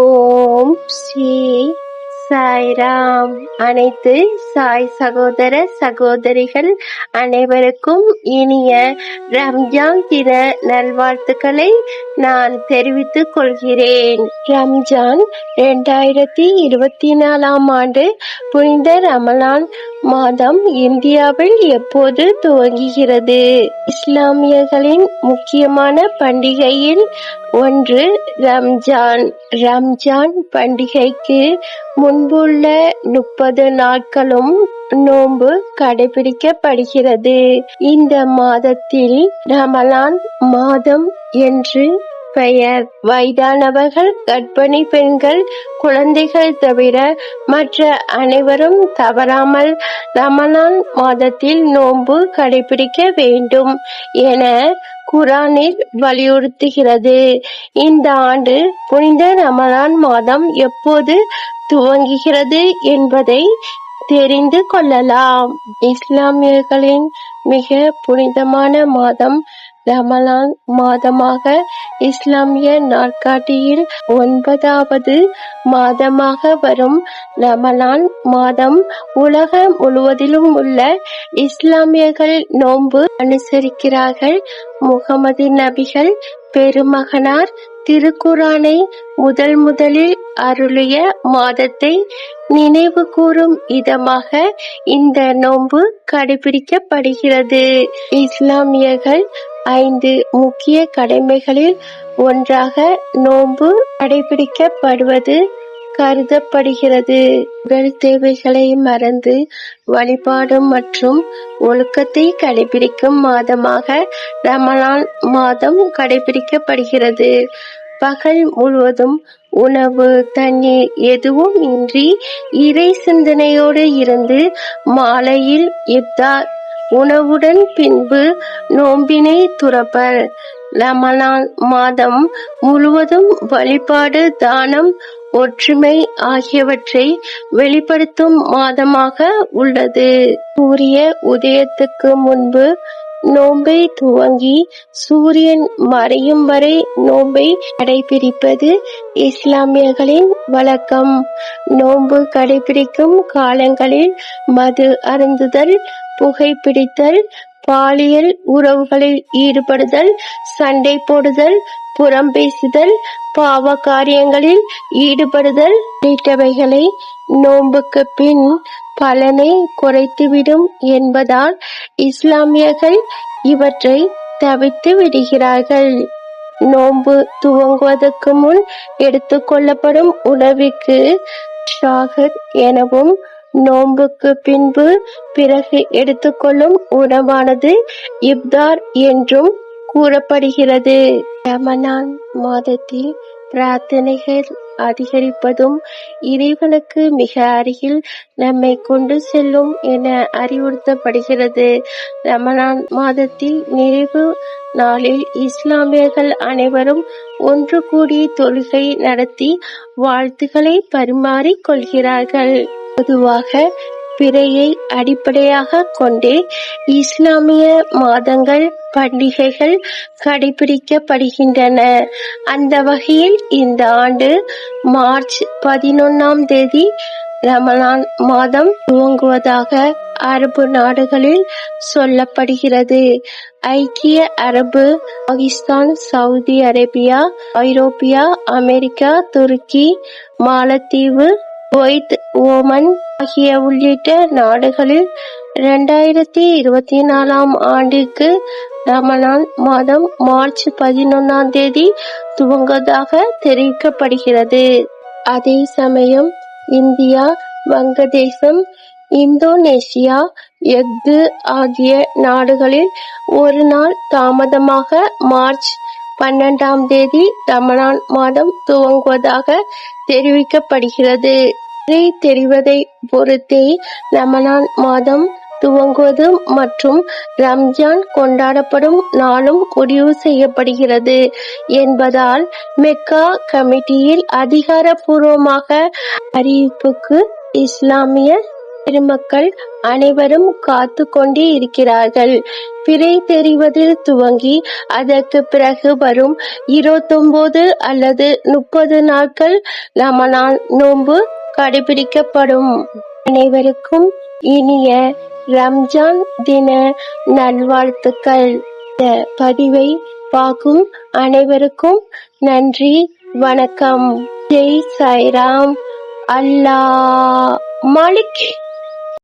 ஓம் ஸ்ரீ சாய்ராம். அனைத்து சாய் சகோதர சகோதரிகள் அனைவருக்கும் இனிய ரம்ஜான் தின நல்வாழ்த்துக்களை நான் தெரிவித்துக் கொள்கிறேன். ரம்ஜான் 2024 ஆண்டு புனித ரமலான் மாதம் இந்தியாவில் எப்போது துவங்குகிறது? இஸ்லாமியர்களின் முக்கியமான பண்டிகையில் ஒன்று ரம்ஜான். ரம்ஜான் பண்டிகைக்கு முன்புள்ள 30 நாட்களும் நோன்பு கடைபிடிக்கப்படுகிறது. இந்த மாதத்தில் ரமலான் மாதம் என்று பெயர். வயதானவர்கள், கர்ப்பிணி பெண்கள், குழந்தைகள் தவிர மற்ற அனைவரும் தவறாமல் ரமலான் மாதத்தில் நோன்பு கடைபிடிக்க வேண்டும் என குர்ஆனில் வலியுறுத்துகிறது. இந்த ஆண்டு புனித ரமலான் மாதம் எப்போது துவங்குகிறது என்பதை தெரிந்து கொள்ளலாம். இஸ்லாமியர்களின் மிக புனிதமான மாதம் ரமலான் மாதமாக இஸ்லாமிய நாட்காட்டியில் 9வது மாதமாக வரும் ரமலான் மாதம் உலகம் முழுவதிலும் உள்ள இஸ்லாமியர்கள் நோன்பு அனுசரிக்கிறார்கள். முகமது நபிகள் பெருமகனார் திருக்குர்ஆனை முதலில் அருளிய மாதத்தை நினைவு கூறும் விதமாக இந்த நோன்பு கடைபிடிக்கப்படுகிறது. இஸ்லாமியர்கள் 5 முக்கிய கடமைகளில் ஒன்றாக நோன்பு கடைபிடிக்கப்படுவது கருதப்படுகிறது. உடல் தேவைகளை மறந்து வழிபாடு மற்றும் ஒழுக்கத்தை கடைபிடிக்கும் மாதமாக ரமலான் மாதம் கடைபிடிக்கப்படுகிறது. பகல் முழுவதும் உணவு, தண்ணீர் எதுவும் இன்றி இறை சிந்தனையோடு இருந்து மாலையில் இஃப்தார் உணவுடன் பின்பு நோன்பினை துறப்பர். ரமலான் மாதம் முழுவதும் வழிபாடு, தானம், ஒற்றுமை ஆகியவற்றை வெளிப்படுத்தும் மாதமாக உள்ளது. சூரிய உதயத்துக்கு முன்பு நோன்பை துவங்கி சூரியன் மறையும் வரை நோன்பை கடைபிடிப்பது இஸ்லாமியர்களின் வழக்கம். நோன்பு கடைபிடிக்கும் காலங்களில் மது அருந்துதல், புகைப்பிடித்தல், பாலியல் உறவுகளில் ஈடுபடுதல், சண்டை போடுதல், புறம் பேசுதல், பாவ காரியங்களில் ஈடுபடுதல் உள்ளிட்டவைகளை நோன்புக்கு பின் பலனை குறைத்துவிடும் என்பதால் இஸ்லாமியர்கள் இவற்றை தவிர்த்து விடுகிறார்கள். நோன்பு துவங்குவதற்கு முன் எடுத்துக்கொள்ளப்படும் உணவிற்கு ஷாஹர் எனவும், நோன்புக்கு பின்பு பிறகு எடுத்துக்கொள்ளும் உணவானது இஃப்தார் என்றும் கூறப்படுகிறது. ரமலான் மாதத்தில் பிரார்த்தனைகள் அதிகரிப்பதும் இறைவனுக்கு மிக அருகில் நம்மை கொண்டு செல்லும் என அறிவுறுத்தப்படுகிறது. ரமலான் மாதத்தில் நிறைவு நாளில் இஸ்லாமியர்கள் அனைவரும் ஒன்று கூடி தொழுகை நடத்தி வாழ்த்துக்களை பரிமாறிக் கொள்கிறார்கள். பொதுவாக பிறையை அடிப்படையாக கொண்டே இஸ்லாமிய மாதங்கள், பண்டிகைகள் கடைபிடிக்கப்படுகின்றன. அந்த வகையில் இந்த ஆண்டு மார்ச் 11 ரமலான் மாதம் துவங்குவதாக அரபு நாடுகளில் சொல்லப்படுகிறது. ஐக்கிய அரபு, பாகிஸ்தான், சவுதி அரேபியா, ஐரோப்பியா, அமெரிக்கா, துருக்கி, மாலத்தீவு, குவைத், ஓமன் ஆகிய உள்ளிட்ட நாடுகளில் 2024 ஆண்டிற்கு ரமலான் மாதம் மார்ச் 11 துவங்குவதாக தெரிவிக்கப்படுகிறது. அதே சமயம் இந்தியா, வங்கதேசம், இந்தோனேசியா, எஃகு ஆகிய நாடுகளில் ஒரு நாள் தாமதமாக மார்ச் 12 ரமலான் மாதம் துவங்குவதாக தெரிவிக்கப்படுகிறது. திரை தெரிவதை பொறுத்தே ரமலான் மாதம் துவங்குவது மற்றும் ரம்ஜான் கொண்டாடப்படும் நாளும் முடிவு செய்யப்படுகிறது என்பதால் மெக்கா கமிட்டியில் அதிகாரப்பூர்வமாக அறிவிப்புக்கு இஸ்லாமிய பெருமக்கள் அனைவரும் காத்து கொண்டே இருக்கிறார்கள். பிறை தெரிவதில் துவங்கி அதற்கு பிறகு வரும் 29 அல்லது 30 நாட்கள் ரமலான் நோன்பு கடைபிடிக்கப்படும். அனைவருக்கும் இனிய ரம்ஜான் தின நல்வாழ்த்துக்கள். இந்த பதிவை பார்க்கும் அனைவருக்கும் நன்றி, வணக்கம். ஜெய் சாய்ராம். அல்லாஹ் மாலிக்.